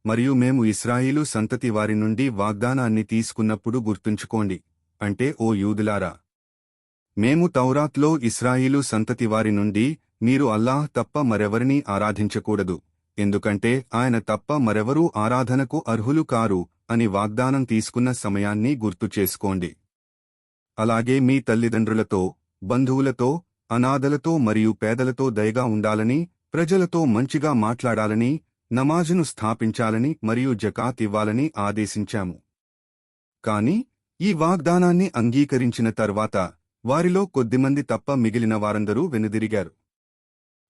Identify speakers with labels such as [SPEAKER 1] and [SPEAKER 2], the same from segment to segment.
[SPEAKER 1] మరియు మేము ఇశ్రాయేలు సంతతి వారి నుండి వాగ్దానాన్ని తీసుకున్నప్పుడు గుర్తుంచుకోండి, అంటే ఓ యూదులారా, మేము తౌరాత్లో ఇశ్రాయేలు సంతతి వారి నుండి మీరు అల్లాహ్ తప్ప మరెవరినీ ఆరాధించకూడదు, ఎందుకంటే ఆయన తప్ప మరెవరూ ఆరాధనకు అర్హులు కారు అని వాగ్దానం తీసుకున్న సమయాన్ని గుర్తుచేసుకోండి. అలాగే మీ తల్లిదండ్రులతో, బంధువులతో, అనాథలతో మరియు పేదలతో దయగా ఉండాలని, ప్రజలతో మంచిగా మాట్లాడాలని, నమాజును స్థాపించాలని మరియు జకాత్ ఇవ్వాలని ఆదేశించాము. కాని ఈ వాగ్దానాన్ని అంగీకరించిన తర్వాత వారిలో కొద్దిమంది తప్ప మిగిలిన వారందరూ వెనుదిరిగారు.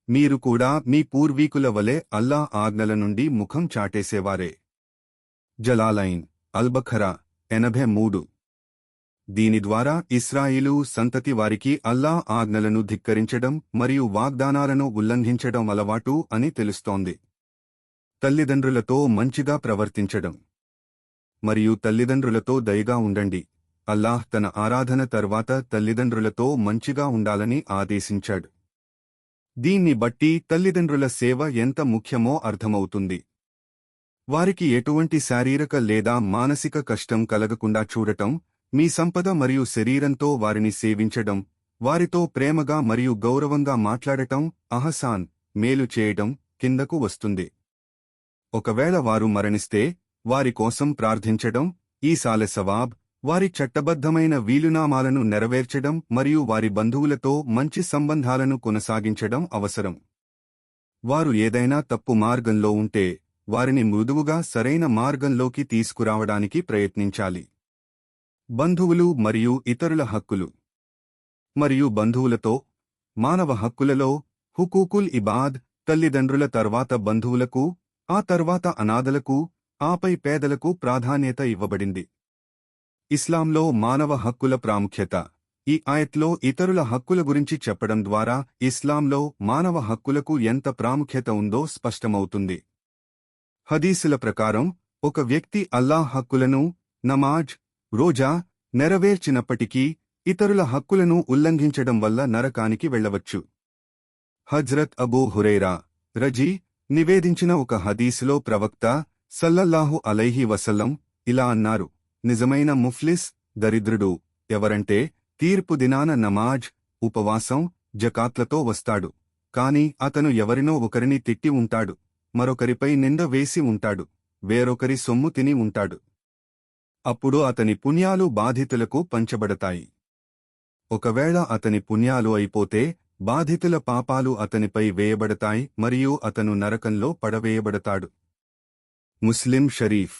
[SPEAKER 1] మీరు కూడా మీ పూర్వీకుల వలె అల్లాహ్ ఆజ్ఞల నుండి ముఖం చాటేసేవారే. జలాలైన్, అల్బఖరా 83. దీని ద్వారా ఇశ్రాయేలు సంతతి వారికి అల్లాహ్ ఆజ్ఞలను ధిక్కరించడం మరియు వాగ్దానాలను ఉల్లంఘించడం అలవాటు అని తెలుస్తోంది. తల్లిదండ్రులతో మంచిగా ప్రవర్తించడం మరియు తల్లిదండ్రులతో దయగా ఉండండి. అల్లాహ్ తన ఆరాధన తర్వాత తల్లిదండ్రులతో మంచిగా ఉండాలని ఆదేశించాడు. దీన్ని బట్టి తల్లిదండ్రుల సేవ ఎంత ముఖ్యమో అర్థమవుతుంది. వారికి ఎటువంటి శారీరక లేదా మానసిక కష్టం కలగకుండా చూడటం, మీ సంపద మరియు శరీరంతో వారిని సేవించడం, వారితో ప్రేమగా మరియు గౌరవంగా మాట్లాడటం, అహసాన్, మేలు చేయడం కిందకు వస్తుంది. ఒకవేళ వారు మరణిస్తే వారి కోసం ప్రార్థించడం, ఈసాలె సవాబ్, వారి చట్టబద్ధమైన వీలునామాలను నెరవేర్చడం మరియు వారి బంధువులతో మంచి సంబంధాలను కొనసాగించడం అవసరం. వారు ఏదైనా తప్పు మార్గంలో ఉంటే వారిని మృదువుగా సరైన మార్గంలోకి తీసుకురావడానికి ప్రయత్నించాలి. బంధువులు మరియు ఇతరుల హక్కులు మరియు బంధువులతో మానవ హక్కులలో హుకూకుల్ ఇబాద్, తల్లిదండ్రుల తర్వాత బంధువులకు, ఆ తర్వాత అనాథలకు, ఆపై పేదలకు ప్రాధాన్యత ఇవ్వబడింది. ఇస్లాంలో మానవ హక్కుల ప్రాముఖ్యత. ఈ ఆయత్లో ఇతరుల హక్కుల గురించి చెప్పడం ద్వారా ఇస్లాంలో మానవ హక్కులకు ఎంత ప్రాముఖ్యత ఉందో స్పష్టమవుతుంది. హదీసుల ప్రకారం ఒక వ్యక్తి అల్లాహ్ హక్కులను, నమాజ్, రోజా నెరవేర్చినప్పటికీ ఇతరుల హక్కులను ఉల్లంఘించడం వల్ల నరకానికి వెళ్లవచ్చు. హజ్రత్ అబూ హురైరా రజీ నివేదించిన ఒక హదీసులో ప్రవక్త సల్లల్లాహు అలైహి వసల్లం ఇలా అన్నారు: నిజమైన ముఫ్లిస్, దరిద్రుడు ఎవరంటే తీర్పు దినాన నమాజ్, ఉపవాసం, జకాత్లతో వస్తాడు, కాని అతను ఎవరినో ఒకరిని తిట్టి ఉంటాడు, మరొకరిపై నింద వేసి ఉంటాడు, వేరొకరి సొమ్ము తిని ఉంటాడు. అప్పుడు అతని పుణ్యాలు బాధితులకు పంచబడతాయి. ఒకవేళ అతని పుణ్యాలు అయిపోతే బాధితుల పాపాలు అతనిపై వేయబడతాయి మరియు అతను నరకంలో పడవేయబడతాడు. ముస్లిం షరీఫ్.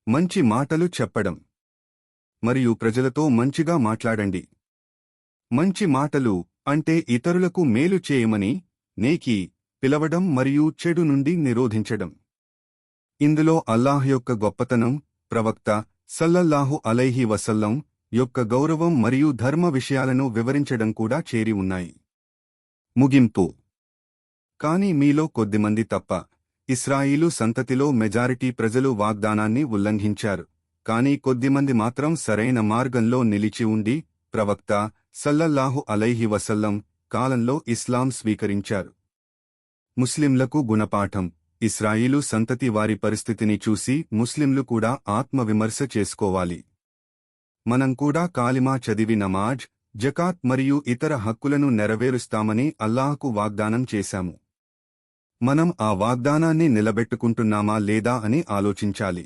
[SPEAKER 1] మంచి మాటలు చెప్పడం మరియు ప్రజలతో మంచిగా మాట్లాడండి. మంచి మాటలు అంటే ఇతరులకు మేలు చేయమని, నేకి పిలవడం మరియు చెడు నుండి నిరోధించడం. ఇందులో అల్లాహ్ యొక్క గొప్పతనం, ప్రవక్త సల్లల్లాహు అలైహి వసల్లం యొక్క గౌరవం మరియు ధర్మ విషయాలను వివరించడం కూడా చేరి ఉన్నాయి. ముగింపు. కాని మీలో కొద్దిమంది తప్ప ఇశ్రాయేలు సంతతిలో మెజారిటీ ప్రజలు వాగ్దానాన్ని ఉల్లంఘించారు, కాని కొద్దిమంది మాత్రం సరైన మార్గంలో నిలిచి ఉండి ప్రవక్త సల్లల్లాహు అలైహి వసల్లం కాలంలో ఇస్లాం స్వీకరించారు. ముస్లింలకు గుణపాఠం. ఇశ్రాయేలు సంతతి వారి పరిస్థితిని చూసి ముస్లింలు కూడా ఆత్మవిమర్శ చేసుకోవాలి. మనం కూడా కాలిమా చదివి నమాజ్, జకాత్ మరియు ఇతర హక్కులను నెరవేరుస్తామని అల్లాహ్కు వాగ్దానం చేశాము. మనం ఆ వాగ్దానాన్ని నిలబెట్టుకుంటున్నామా లేదా అని ఆలోచించాలి.